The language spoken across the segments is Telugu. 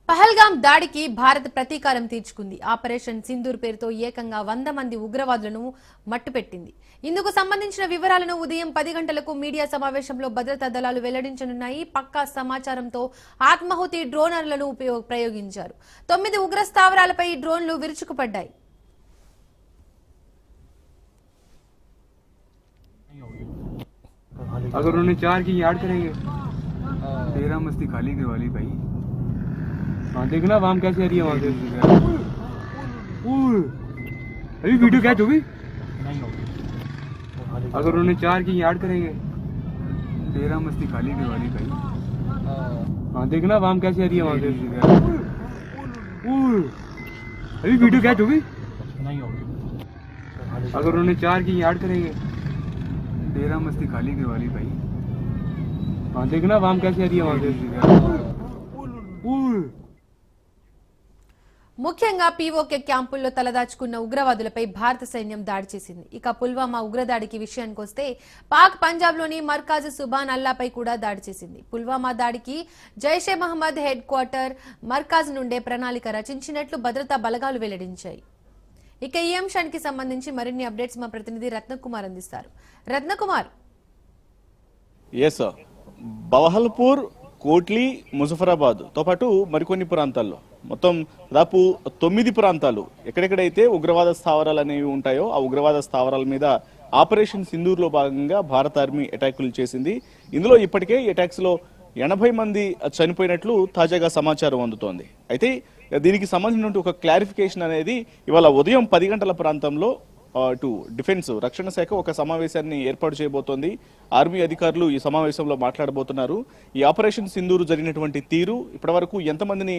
పహల్గాం దాడికి భారత్ ప్రతీకారం తీర్చుకుంది. ఆపరేషన్ సింధూర్ పేరుతో ఏకంగా 100 మంది ఉగ్రవాదులను మట్టుపెట్టింది. ఇందుకు సంబంధించిన వివరాలను ఉదయం 10 గంటలకు మీడియా సమావేశంలో భద్రతా దళాలు వెల్లడించనున్నాయి. పక్కా సమాచారంతో ఆత్మాహుతి డ్రోనర్లను ప్రయోగించారు. 9 ఉగ్ర స్థావరాలపై డ్రోన్లు విరుచుకుపడ్డాయి. अगर उन्होंने 4 की याद करेंगे तेरा मस्ती खाली दिवाली भाई। हाँ देखना वाम कैसे आ रही है वहाँ से। अभी वीडियो कैच होगी। अगर उन्होंने 4 की याद करेंगे तेरा मस्ती खाली दिवाली भाई। हाँ देखना वाम कैसे आ रही है वहाँ से। अभी वीडियो कैच होगी। अगर उन्होंने 4 की याद करेंगे तेरा मस्ती खाली दिवाली भाई। हाँ देखना वाम कैसे आ रही है वहाँ से। ముఖ్యంగా పీఓకే క్యాంపుల్లో తలదాచుకున్న ఉగ్రవాదులపై భారత సైన్యం దాడి చేసింది. ఇక పుల్వామా ఉగ్రదాడికి విషయానికొస్తే పాక్ పంజాబ్లోని మర్కాజ్ సుబాన్ అల్లాపై కూడా దాడి చేసింది. పుల్వామా దాడికి జైషే మహమ్మద్ హెడ్ క్వార్టర్ మర్కాజ్ నుండే ప్రణాళిక రచించినట్లు భద్రతా బలగాలు వెల్లడించాయి. ఇక ఈ అంశానికి సంబంధించి మరిన్ని అప్డేట్స్ మా ప్రతినిధి రత్నకుమార్ అందిస్తారు. రత్నకుమార్. బవహల్పూర్, కోట్లీ, ముజఫరాబాద్ తో పాటు మరికొన్ని ప్రాంతాల్లో మొత్తం దాదాపు 9 ప్రాంతాలు ఎక్కడెక్కడైతే ఉగ్రవాద స్థావరాలు అనేవి ఉంటాయో ఆ ఉగ్రవాద స్థావరాల మీద ఆపరేషన్ సింధూర్లో భాగంగా భారత ఆర్మీ అటాకులు చేసింది. ఇందులో ఇప్పటికే ఈ అటాక్స్ లో 80 మంది చనిపోయినట్లు తాజాగా సమాచారం అందుతోంది. అయితే దీనికి సంబంధించిన ఒక క్లారిఫికేషన్ అనేది ఇవాళ ఉదయం 10 గంటల ప్రాంతంలో ఇటు డిఫెన్స్ రక్షణ శాఖ ఒక సమావేశాన్ని ఏర్పాటు చేయబోతోంది. ఆర్మీ అధికారులు ఈ సమావేశంలో మాట్లాడబోతున్నారు. ఈ ఆపరేషన్ సింధూరు జరిగినటువంటి తీరు, ఇప్పటివరకు ఎంతమందిని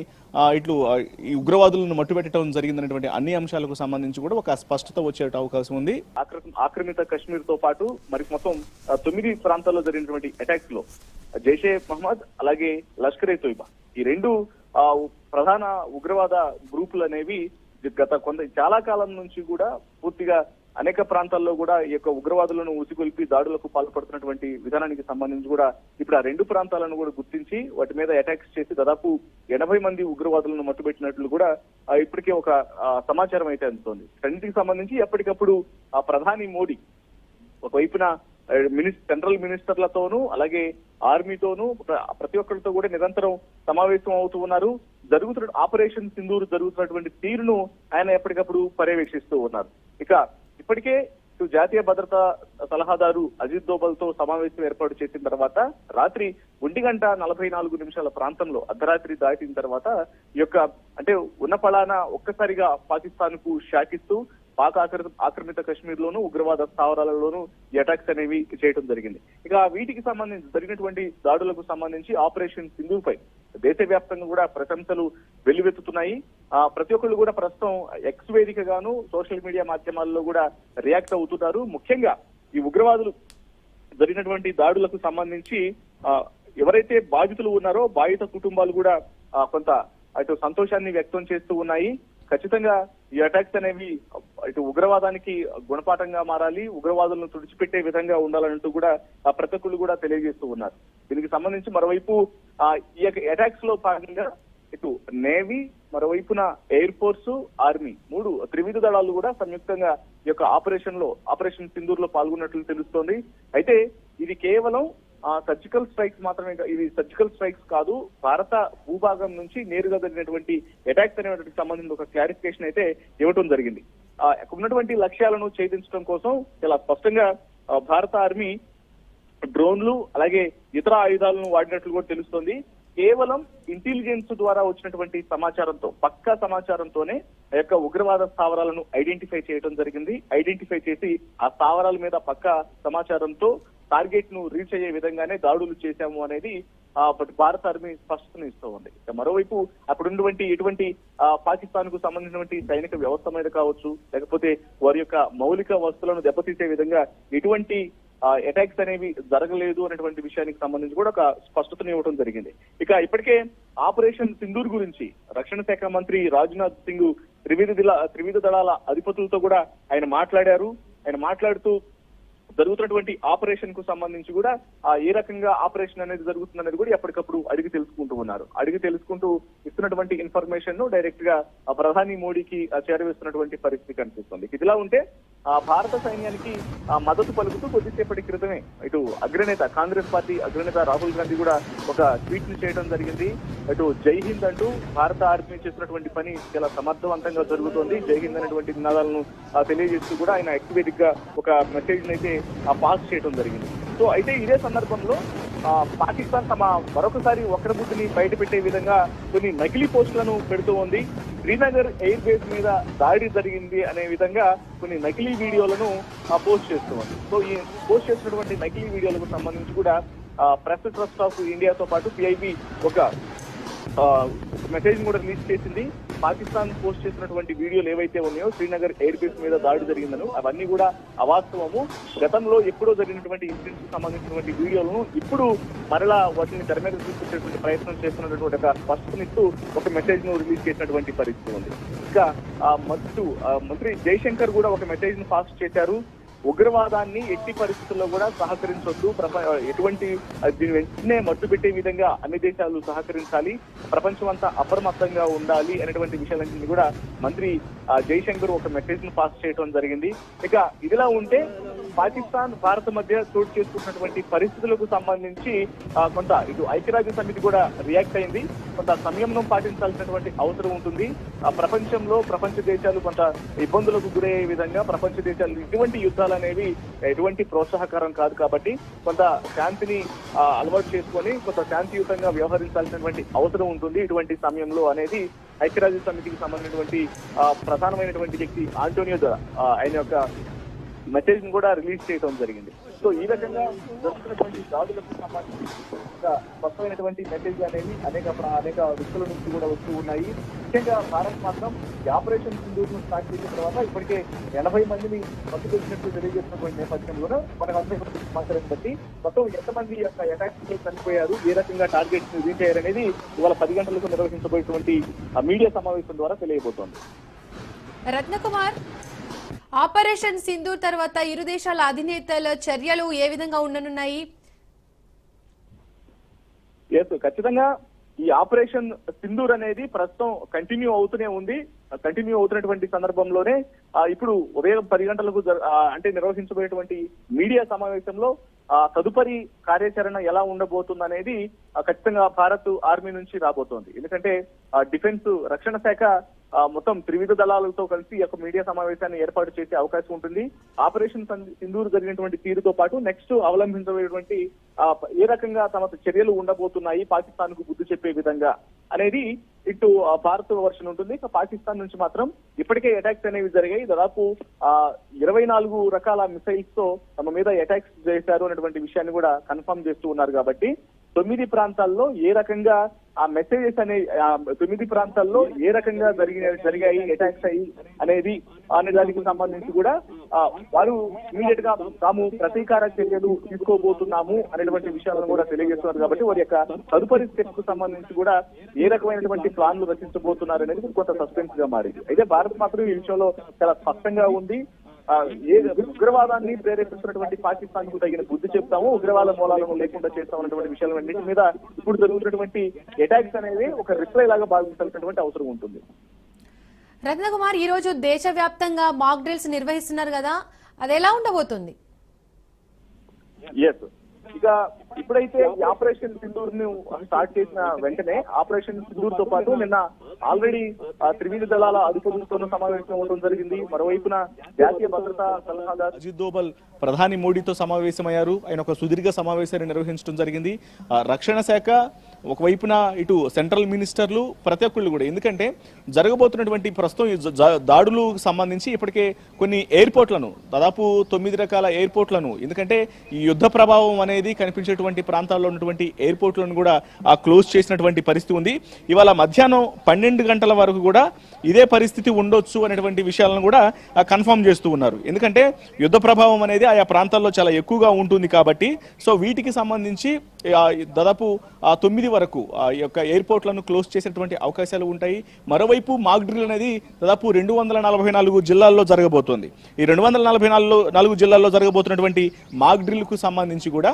ఇట్లు ఈ ఉగ్రవాదులను మట్టుబెట్టడం జరిగిందనేటువంటి అన్ని అంశాలకు సంబంధించి కూడా ఒక స్పష్టత వచ్చే అవకాశం ఉంది. ఆక్రమిత కశ్మీర్ తో పాటు మరి మొత్తం 9 ప్రాంతాల్లో జరిగినటువంటి అటాక్స్ లో జైషే మహమ్మద్ అలాగే లష్కర్ ఏ తోయిబా ఈ రెండు ప్రధాన ఉగ్రవాద గ్రూపులు అనేవి గత చాలా కాలం నుంచి కూడా పూర్తిగా అనేక ప్రాంతాల్లో కూడా ఈ యొక్క ఉగ్రవాదులను ఉసిగొల్పి దాడులకు పాల్పడుతున్నటువంటి విధానానికి సంబంధించి కూడా ఇప్పుడు ఆ 2 ప్రాంతాలను కూడా గుర్తించి వాటి మీద అటాక్స్ చేసి దాదాపు 80 మంది ఉగ్రవాదులను మట్టుబెట్టినట్లు కూడా ఇప్పటికే ఒక సమాచారం అయితే అందుతోంది. రెండింటికి సంబంధించి ఎప్పటికప్పుడు ఆ ప్రధాని మోడీ ఒకవైపున సెంట్రల్ మినిస్టర్లతోనూ అలాగే ఆర్మీతోనూ ప్రతి ఒక్కరితో కూడా నిరంతరం సమావేశం అవుతూ ఉన్నారు. జరుగుతున్న ఆపరేషన్ సింధూర్ జరుగుతున్నటువంటి తీరును ఆయన ఎప్పటికప్పుడు పర్యవేక్షిస్తూ ఉన్నారు. ఇక ఇప్పటికే జాతీయ భద్రతా సలహాదారు అజిత్ దోవల్ తో సమావేశం ఏర్పాటు చేసిన తర్వాత రాత్రి 1:44 ప్రాంతంలో అర్ధరాత్రి దాటిన తర్వాత ఈ యొక్క అంటే ఉన్న పళాన ఒక్కసారిగా పాకిస్తాన్ కు షాకిస్తూ పాక్ ఆక్రమిత కశ్మీర్ లోను ఉగ్రవాద స్థావరాలలోనూ ఈ అటాక్స్ అనేవి చేయడం జరిగింది. ఇక వీటికి సంబంధించి జరిగినటువంటి దాడులకు సంబంధించి ఆపరేషన్ సింధూర్ పై దేశవ్యాప్తంగా కూడా ప్రశంసలు వెల్లువెత్తుతున్నాయి. ప్రతి ఒక్కళ్ళు కూడా ప్రస్తుతం ఎక్స్ వేదికగాను సోషల్ మీడియా మాధ్యమాల్లో కూడా రియాక్ట్ అవుతున్నారు. ముఖ్యంగా ఈ ఉగ్రవాదులు జరిగినటువంటి దాడులకు సంబంధించి ఎవరైతే బాధితులు ఉన్నారో బాధిత కుటుంబాలు కూడా కొంత అటు సంతోషాన్ని వ్యక్తం చేస్తూ ఉన్నాయి. ఖచ్చితంగా ఈ అటాక్స్ అనేవి ఇటు ఉగ్రవాదానికి గుణపాఠంగా మారాలి, ఉగ్రవాదులను తుడిచిపెట్టే విధంగా ఉండాలంటూ కూడా ప్రతి ఒక్కళ్ళు కూడా తెలియజేస్తూ ఉన్నారు. దీనికి సంబంధించి మరోవైపు ఈ యొక్క అటాక్స్ లో భాగంగా ఇటు నేవీ, మరోవైపున ఎయిర్ ఫోర్స్, ఆర్మీ 3 త్రివిధ దళాలు కూడా సంయుక్తంగా ఈ యొక్క ఆపరేషన్ సింధూర్ లో పాల్గొన్నట్లు తెలుస్తోంది. అయితే ఇది కేవలం సర్జికల్ స్ట్రైక్స్ మాత్రమే, ఇవి సర్జికల్ స్ట్రైక్స్ కాదు, భారత భూభాగం నుంచి నేరుగా జరిగినటువంటి అటాక్స్ అనేటువంటి సంబంధించిన ఒక క్లారిఫికేషన్ అయితే ఇవ్వటం జరిగింది. ఉన్నటువంటి లక్ష్యాలను ఛేదించడం కోసం చాలా స్పష్టంగా భారత ఆర్మీ డ్రోన్లు అలాగే ఇతర ఆయుధాలను వాడినట్లు కూడా తెలుస్తోంది. కేవలం ఇంటెలిజెన్స్ ద్వారా వచ్చినటువంటి సమాచారంతో, పక్కా సమాచారంతోనే ఆ యొక్క ఉగ్రవాద స్థావరాలను ఐడెంటిఫై చేయడం జరిగింది. ఐడెంటిఫై చేసి ఆ స్థావరాల మీద పక్కా సమాచారంతో టార్గెట్ ను రీచ్ అయ్యే విధంగానే దాడులు చేశాము అనేది భారత ఆర్మీ స్పష్టతను ఇస్తూ ఉంది. మరోవైపు అప్పుడున్నటువంటి ఎటువంటి పాకిస్తాన్ కు సంబంధించినటువంటి సైనిక వ్యవస్థ మీద కావచ్చు, లేకపోతే వారి యొక్క మౌలిక వస్తువులను దెబ్బతీసే విధంగా ఎటువంటి అటాక్స్ అనేవి జరగలేదు అనేటువంటి విషయానికి సంబంధించి కూడా ఒక స్పష్టతను ఇవ్వడం జరిగింది. ఇక ఇప్పటికే ఆపరేషన్ సింధూర్ గురించి రక్షణ శాఖ మంత్రి రాజ్నాథ్ సింగ్ త్రివిధ దళాల అధిపతులతో కూడా ఆయన మాట్లాడారు. ఆయన మాట్లాడుతూ జరుగుతున్నటువంటి ఆపరేషన్ కు సంబంధించి కూడా ఏ రకంగా ఆపరేషన్ అనేది జరుగుతుంది అనేది కూడా ఎప్పటికప్పుడు అడిగి తెలుసుకుంటూ ఉన్నారు. అడిగి తెలుసుకుంటూ ఇస్తున్నటువంటి ఇన్ఫర్మేషన్ ను డైరెక్ట్ గా ప్రధాని మోడీకి చేరవేస్తున్నటువంటి పరిస్థితి కనిపిస్తుంది. ఇదిలా ఉంటే భారత సైన్యానికి మద్దతు పలుకుతూ కొద్దిసేపటి క్రితమే ఇటు అగ్రనేత కాంగ్రెస్ పార్టీ అగ్రనేత రాహుల్ గాంధీ కూడా ఒక ట్వీట్ ను చేయడం జరిగింది. ఇటు జై హింద్ అంటూ భారత ఆర్మీ చేస్తున్నటువంటి పని చాలా సమర్థవంతంగా జరుగుతోంది, జై హింద్ అనేటువంటి నినాదాలను తెలియజేస్తూ కూడా ఆయన ఎక్స్ వేదికగా ఒక మెసేజ్ అయితే పాస్ చేయడం జరిగింది. సో అయితే ఇదే సందర్భంలో పాకిస్తాన్ తమ మరొకసారి వక్రబుద్ధిని బయట పెట్టే విధంగా కొన్ని నకిలీ పోస్టులను పెడుతూ ఉంది. శ్రీనగర్ ఎయిర్ బేస్ మీద దాడి జరిగింది అనే విధంగా కొన్ని నకిలీ వీడియోలను పోస్ట్ చేస్తూ ఉంది. సో ఈ పోస్ట్ చేసినటువంటి నకిలీ వీడియోలకు సంబంధించి కూడా ప్రెస్ ట్రస్ట్ ఆఫ్ ఇండియాతో పాటు పిఐబి ఒక మెసేజ్ కూడా రిలీజ్ చేసింది. పాకిస్తాన్ పోస్ట్ చేసినటువంటి వీడియోలు ఏవైతే ఉన్నాయో శ్రీనగర్ ఎయిర్ బేస్ మీద దాడి జరిగిందనో అవన్నీ కూడా అవాస్తవము. గతంలో ఎప్పుడో జరిగినటువంటి ఇన్సిడెంట్స్ కు సంబంధించినటువంటి వీడియోలను ఇప్పుడు మరలా వాటిని తెర మీద తీసుకొచ్చేటువంటి ప్రయత్నం చేస్తున్నటువంటి ఒక స్పష్టనిస్తూ ఒక మెసేజ్ ను రిలీజ్ చేసినటువంటి పరిస్థితి ఉంది. ఇంకా మంత్రి జైశంకర్ కూడా ఒక మెసేజ్ ను పాస్ చేశారు. ఉగ్రవాదాన్ని ఎట్టి పరిస్థితుల్లో కూడా సహకరించొద్దు, ఎటువంటి దీని వెంటనే మట్టు పెట్టే విధంగా అన్ని దేశాలు సహకరించాలి, ప్రపంచం అంతా అప్రమత్తంగా ఉండాలి అనేటువంటి విషయాలన్నింటినీ కూడా మంత్రి జైశంకర్ ఒక మెసేజ్ ను పాస్ చేయడం జరిగింది. ఇక ఇదిలా ఉంటే పాకిస్తాన్ భారత్ మధ్య చోటు చేసుకుంటున్నటువంటి పరిస్థితులకు సంబంధించి కొంత ఇటు ఐక్యరాజ్య సమితి కూడా రియాక్ట్ అయింది. కొంత సంయమనం పాటించాల్సినటువంటి అవసరం ఉంటుంది. ప్రపంచంలో ప్రపంచ దేశాలు కొంత ఇబ్బందులకు గురయ్యే విధంగా ప్రపంచ దేశాలు ఇటువంటి యుద్ధాలు అనేవి ఎటువంటి ప్రోత్సాహకరం కాదు కాబట్టి కొంత శాంతిని అలవాటు చేసుకొని కొంత శాంతియుతంగా వ్యవహరించాల్సినటువంటి అవసరం ఉంటుంది ఇటువంటి సమయంలో అనేది ఐక్యరాజ్య సమితికి సంబంధించినటువంటి ప్రధానమైనటువంటి వ్యక్తి ఆంటోనియో ఆయన యొక్క మెసేజ్ ను కూడా రిలీజ్ చేయడం జరిగింది. సో ఈ రకంగా జరుగుతున్నటువంటి దాడులకు సంబంధించి స్పష్టమైనటువంటి మెసేజ్ అనేది అనేక వ్యక్తుల నుంచి కూడా వస్తూ ఉన్నాయి. ముఖ్యంగా భారత్ మాత్రం ఈ ఆపరేషన్ సింధూర్ ను స్టార్ట్ చేసిన తర్వాత ఇప్పటికే 80 మందిని పట్టుకొచ్చినట్టు తెలియజేసినటువంటి నేపథ్యంలో మనకు అందరికీ సమాచారం బట్టి మొత్తం ఎంతమంది యొక్క అటాక్స్ లో చనిపోయారు, ఏ రకంగా టార్గెట్స్ ని రీచ్ అయ్యారనేది ఇవాళ 10 గంటలకు నిర్వహించబోయేటువంటి మీడియా సమావేశం ద్వారా తెలియబోతోంది. రత్నకుమార్, ఆపరేషన్ సింధూర్ తర్వాత ఇరు దేశాల అధినేతల చర్యలు ఏ విధంగా ఉండనున్నాయి? ఖచ్చితంగా ఈ ఆపరేషన్ సింధూర్ అనేది ప్రస్తుతం కంటిన్యూ అవుతూనే ఉంది. కంటిన్యూ అవుతున్నటువంటి సందర్భంలోనే ఇప్పుడు ఉదయం 10 గంటలకు అంటే నిర్వహించబోయేటువంటి మీడియా సమావేశంలో తదుపరి కార్యాచరణ ఎలా ఉండబోతుంది అనేది ఖచ్చితంగా భారత్ ఆర్మీ నుంచి రాబోతోంది. ఎందుకంటే డిఫెన్స్ రక్షణ శాఖ మొత్తం త్రివిధ దళాలతో కలిసి ఒక మీడియా సమావేశాన్ని ఏర్పాటు చేసే అవకాశం ఉంటుంది. ఆపరేషన్ సింధూర్ జరిగినటువంటి తీరుతో పాటు నెక్స్ట్ అవలంబించబోయేటువంటి ఏ రకంగా తమ చర్యలు ఉండబోతున్నాయి పాకిస్తాన్ కు బుద్ధి చెప్పే విధంగా అనేది ఇటు భారత్ వర్షన్ ఉంటుంది. పాకిస్తాన్ నుంచి మాత్రం ఇప్పటికే అటాక్స్ అనేవి జరిగాయి. దాదాపు 24 రకాల మిసైల్స్ తో తమ మీద అటాక్స్ చేశారు అనేటువంటి విషయాన్ని కూడా కన్ఫర్మ్ చేస్తూ ఉన్నారు. కాబట్టి 9 ప్రాంతాల్లో ఏ రకంగా ఆ మెసేజెస్ అనే 9 ప్రాంతాల్లో ఏ రకంగా జరిగాయి అటాక్స్ అయ్యి అనేది అనే దానికి సంబంధించి కూడా వారు ఇమీడియట్ గా తాము ప్రతీకార చర్యలు తీసుకోబోతున్నాము అనేటువంటి విషయాలను కూడా తెలియజేస్తున్నారు. కాబట్టి వారి యొక్క తదుపరి స్టెప్స్ కు సంబంధించి కూడా ఏ రకమైనటువంటి ప్లాన్లు రచించబోతున్నారు అనేది కొంత సస్పెన్స్ గా మారింది. అయితే భారత్ మాత్రం ఈ విషయంలో చాలా స్పష్టంగా ఉంది. ఉగ్రవాదాన్ని ప్రేరేపిస్తున్నటువంటి పాకిస్తాన్ కు తగిన బుద్ధి చెప్తాము, ఉగ్రవాద మూలాలను లేకుండా చేస్తామన్నటువంటి విషయాలన్నింటి మీద ఇప్పుడు జరుగుతున్నటువంటి అటాక్స్ అనేది ఒక రిప్లై లాగా భావించాల్సినటువంటి అవసరం ఉంటుంది. రత్నకుమార్, ఈ రోజు దేశవ్యాప్తంగా మాక్ డ్రిల్స్ నిర్వహిస్తున్నారు కదా, అది ఎలా ఉండబోతుంది? ఇక ఇప్పుడైతే ఈ ఆపరేషన్ సింధూర్ ను స్టార్ట్ చేసిన వెంటనే ఆపరేషన్ సింధూర్ తో పాటు నిన్న ఆల్రెడీ త్రివిధ దళాల అధిపతులతో సమావేశం అవడం జరిగింది. మరోవైపున జాతీయ భద్రతా సలహాదారు అజిత్ దోవల్ ప్రధాని మోడీతో సమావేశమయ్యారు. ఆయన ఒక సుదీర్ఘ సమావేశాన్ని నిర్వహించడం జరిగింది. రక్షణ శాఖ ఒకవైపున ఇటు సెంట్రల్ మినిస్టర్లు ప్రతి ఒక్కళ్ళు కూడా, ఎందుకంటే జరగబోతున్నటువంటి ప్రస్తుతం దాడులకు సంబంధించి ఇప్పటికే కొన్ని ఎయిర్పోర్ట్లను దాదాపు 9 రకాల ఎయిర్పోర్ట్లను, ఎందుకంటే ఈ యుద్ధ ప్రభావం అనేది కనిపించేటువంటి ప్రాంతాల్లో ఉన్నటువంటి ఎయిర్పోర్ట్లను కూడా క్లోజ్ చేసినటువంటి పరిస్థితి ఉంది. ఇవాళ మధ్యాహ్నం 12 గంటల వరకు కూడా ఇదే పరిస్థితి ఉండొచ్చు అనేటువంటి విషయాలను కూడా కన్ఫర్మ్ చేస్తూ ఉన్నారు. ఎందుకంటే యుద్ధ ప్రభావం అనేది ఆయా ప్రాంతాల్లో చాలా ఎక్కువగా ఉంటుంది కాబట్టి సో వీటికి సంబంధించి దాదాపు 9 వరకు ఈ యొక్క ఎయిర్పోర్ట్లను క్లోజ్ చేసేటువంటి అవకాశాలు ఉంటాయి. మరోవైపు మాక్ డ్రిల్ అనేది దాదాపు 244 జిల్లాల్లో జరగబోతోంది. ఈ 244 జిల్లాల్లో జరగబోతున్నటువంటి మాక్ డ్రిల్కు సంబంధించి కూడా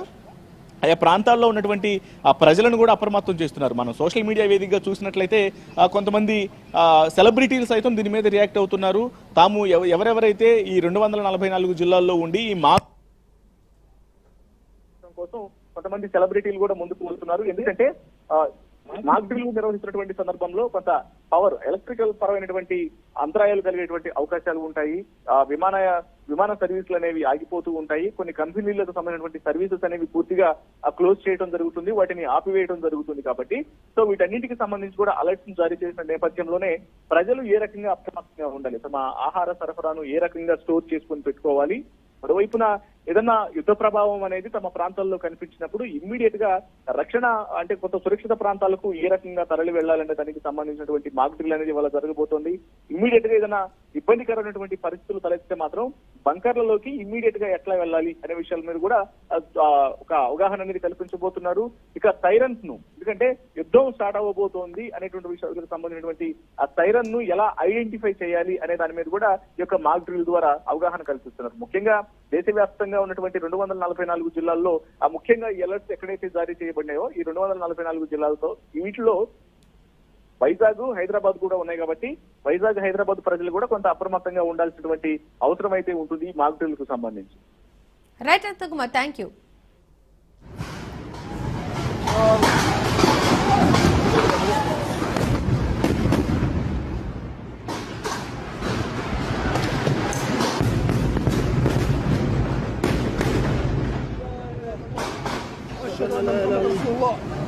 ఆయా ప్రాంతాల్లో ఉన్నటువంటి ప్రజలను కూడా అప్రమత్తం చేస్తున్నారు. మనం సోషల్ మీడియా వేదికగా చూసినట్లయితే కొంతమంది సెలబ్రిటీలు సైతం దీని మీద రియాక్ట్ అవుతున్నారు. తాము ఎవరెవరైతే ఈ 244 జిల్లాల్లో ఉండి ఈ కోసం కొంతమంది సెలబ్రిటీలు కూడా ముందుకు వస్తున్నారు. ఎందుకంటే మాక్ డ్రిల్ నిర్వహిస్తున్నటువంటి సందర్భంలో కొంత పవర్ ఎలక్ట్రికల్ పరమైనటువంటి అంతరాయాలు కలిగేటువంటి అవకాశాలు ఉంటాయి. విమాన సర్వీసులు అనేవి ఆగిపోతూ ఉంటాయి. కొన్ని కంపెనీలకు సంబంధించినటువంటి సర్వీసెస్ అనేవి పూర్తిగా క్లోజ్ చేయడం జరుగుతుంది, వాటిని ఆపివేయడం జరుగుతుంది. కాబట్టి సో వీటన్నిటికి సంబంధించి కూడా అలర్ట్స్ జారీ చేసిన నేపథ్యంలోనే ప్రజలు ఏ రకంగా అప్రమత్తంగా ఉండాలి, తమ ఆహార సరఫరాను ఏ రకంగా స్టోర్ చేసుకుని పెట్టుకోవాలి, మరోవైపున ఏదన్నా యుద్ధ ప్రభావం అనేది తమ ప్రాంతాల్లో కనిపించినప్పుడు ఇమ్మీడియట్ గా రక్షణ అంటే కొంత సురక్షిత ప్రాంతాలకు ఏ రకంగా తరలి వెళ్లాలనే దానికి సంబంధించినటువంటి మాక్ డ్రిల్ అనేది వాళ్ళ జరగబోతోంది. ఇమ్మీడియట్ గా ఏదైనా ఇబ్బందికరమైనటువంటి పరిస్థితులు తలెత్తితే మాత్రం బంకర్లలోకి ఇమ్మీడియట్ గా ఎట్లా వెళ్ళాలి అనే విషయాల మీద కూడా ఒక అవగాహన అనేది కల్పించబోతున్నారు. ఇక సైరన్స్ ను, ఎందుకంటే యుద్ధం స్టార్ట్ అవ్వబోతోంది అనేటువంటి విషయాలకు సంబంధించినటువంటి ఆ సైరన్ ను ఎలా ఐడెంటిఫై చేయాలి అనే దాని మీద కూడా ఈ యొక్క మాక్ డ్రిల్ ద్వారా అవగాహన కల్పిస్తున్నారు. ముఖ్యంగా దేశవ్యాప్తంగా ఉన్నటువంటి 244 జిల్లాల్లో ముఖ్యంగా అలర్ట్స్ ఎక్కడైతే జారీ చేయబడినాయో ఈ 244 జిల్లాలతో వీటిలో వైజాగ్, హైదరాబాద్ కూడా ఉన్నాయి. కాబట్టి వైజాగ్, హైదరాబాద్ ప్రజలు కూడా కొంత అప్రమత్తంగా ఉండాల్సినటువంటి అవసరం అయితే ఉంటుంది మాక్ డ్రిల్ కు సంబంధించి. Right Anant Kumar, thank you. أشهد أن لا إله إلا الله